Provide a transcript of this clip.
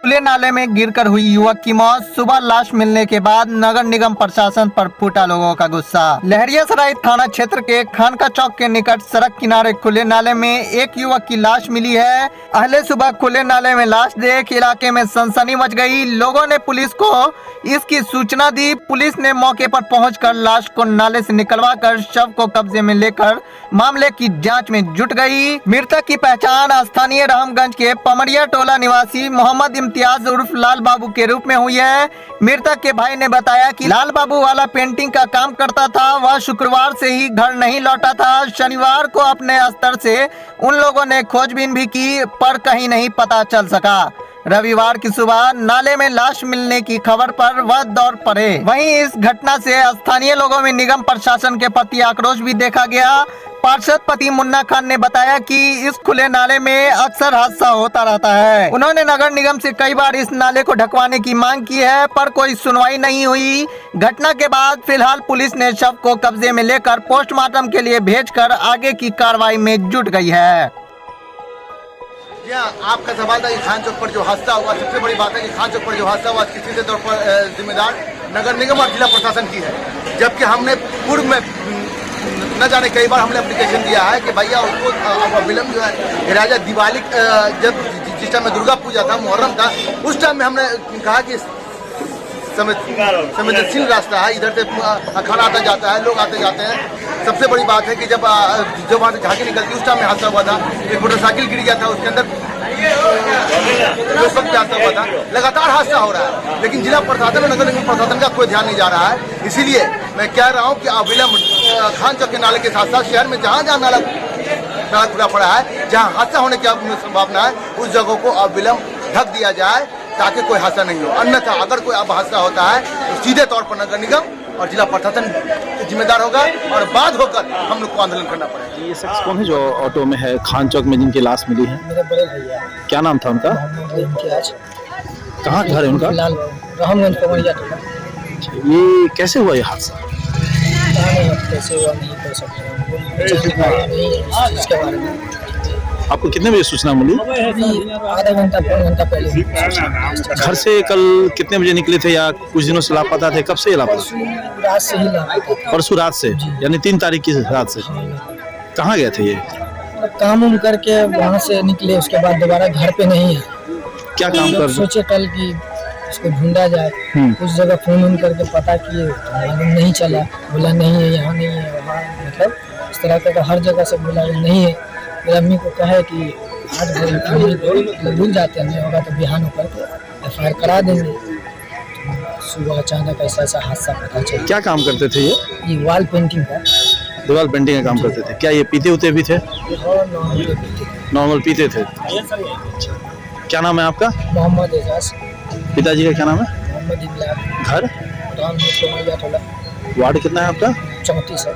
खुले नाले में गिरकर हुई युवक की मौत। सुबह लाश मिलने के बाद नगर निगम प्रशासन पर फूटा लोगों का गुस्सा। लहरियासराय थाना क्षेत्र के खानका चौक के निकट सड़क किनारे खुले नाले में एक युवक की लाश मिली है। अहले सुबह खुले नाले में लाश देख इलाके में सनसनी मच गई। लोगों ने पुलिस को इसकी सूचना दी। पुलिस ने मौके पर पहुंचकर लाश को नाले से निकलवाकर शव को कब्जे में लेकर मामले की जांच में जुट गई। मृतक की पहचान स्थानीय रामगंज के पमरिया टोला निवासी मोहम्मद इम्तियाज उर्फ लाल बाबू के रूप में हुई है। मृतक के भाई ने बताया कि लाल बाबू वाला पेंटिंग का काम करता था। वह शुक्रवार से ही घर नहीं लौटा था। शनिवार को अपने स्तर से उन लोगों ने खोजबीन भी की पर कहीं नहीं पता चल सका। रविवार की सुबह नाले में लाश मिलने की खबर पर वह दौड़ पड़े। वहीं इस घटना से स्थानीय लोगों में निगम प्रशासन के प्रति आक्रोश भी देखा गया। पार्षद पति मुन्ना खान ने बताया कि इस खुले नाले में अक्सर हादसा होता रहता है। उन्होंने नगर निगम से कई बार इस नाले को ढकवाने की मांग की है पर कोई सुनवाई नहीं हुई। घटना के बाद फिलहाल पुलिस ने शव को कब्जे में लेकर पोस्टमार्टम के लिए भेजकर आगे की कार्रवाई में जुट गई है। आपका सवाल था कि खान चौक पर जो हादसा हुआ, सबसे बड़ी बात है कि खान चौक पर जो हादसा हुआ किसी के तौर पर जिम्मेदार नगर निगम और जिला प्रशासन की है। जबकि हमने पूर्व में न जाने कई बार हमने एप्लीकेशन दिया है कि भैया उसको विलम्ब जो है राजा दिवाली जब जिस टाइम में दुर्गा पूजा था, मुहर्रम था, उस टाइम में हमने कहा कि संवेदनशील रास्ता है, इधर से खाना आता जाता है, लोग आते जाते हैं। सबसे बड़ी बात है कि जब वहाँ से झांकी निकलती उस टाइम में हादसा हुआ था। एक मोटरसाइकिल गिर गया था, उसके अंदर उस वक्त हादसा हुआ था। लगातार हादसा हो रहा है लेकिन जिला प्रशासन और नगर निगम प्रशासन का कोई ध्यान नहीं जा रहा है। इसीलिए मैं कह रहा हूँ कि अविलंब खान चौक के नाले के साथ साथ शहर में जहाँ जहाँ नाला खुला पड़ा है, जहाँ हादसा होने की संभावना है, उस जगहों को अविलंब ढक दिया जाए ताकि कोई हादसा नहीं हो। अन्यथा अगर कोई अब हादसा होता है तो सीधे तौर पर नगर निगम और जिला प्रशासन जिम्मेदार होगा और बाद होकर हम लोग को आंदोलन करना पड़ेगा। ये शख्स कौन है जो ऑटो में है खान चौक में जिनकी लाश मिली है? मेरे बड़े भैया। क्या नाम था उनका? कहाँ घर है उनका? रामगंज पमरिया टोला। ये कैसे हुआ ये हादसा? कैसे हुआ नहीं कर सकते इसके बारे में। आपको कितने बजे सूचना मिली? आधा घंटा पौन घंटा पहले। घर से कल कितने बजे निकले थे या कुछ दिनों से लापता थे? कब से लापता? रात से ही लापता। परसों रात से, यानी 3 तारीख की रात से। कहाँ गए थे ये? काम उम करके वहाँ से निकले, उसके बाद दोबारा घर पे नहीं है। क्या काम कर? सोचे कल कि उसको ढूंढा जाए। उस जगह फोन उन करके पता किए, मालूम नहीं चला। बोला नहीं है, यहाँ नहीं है, वहाँ मतलब इस तरह का हर जगह से बोला नहीं है। मेरी अम्मी को कहे कि आज भूल जाते हैं, नहीं होगा तो बिहान होकर के FIR करा देंगे। सुबह अचानक ऐसा हादसा पता चला। क्या काम करते थे ये? ये वॉल पेंटिंग का। दीवार पेंटिंग का काम करते थे। क्या ये पीते उते भी थे? नॉर्मल पीते थे। क्या नाम है आपका? मोहम्मद एजाज। पिताजी का क्या नाम है? मोहम्मद इमलाक। घर? रामगंज पमरिया टोला। वार्ड कितना है आपका? 34 है।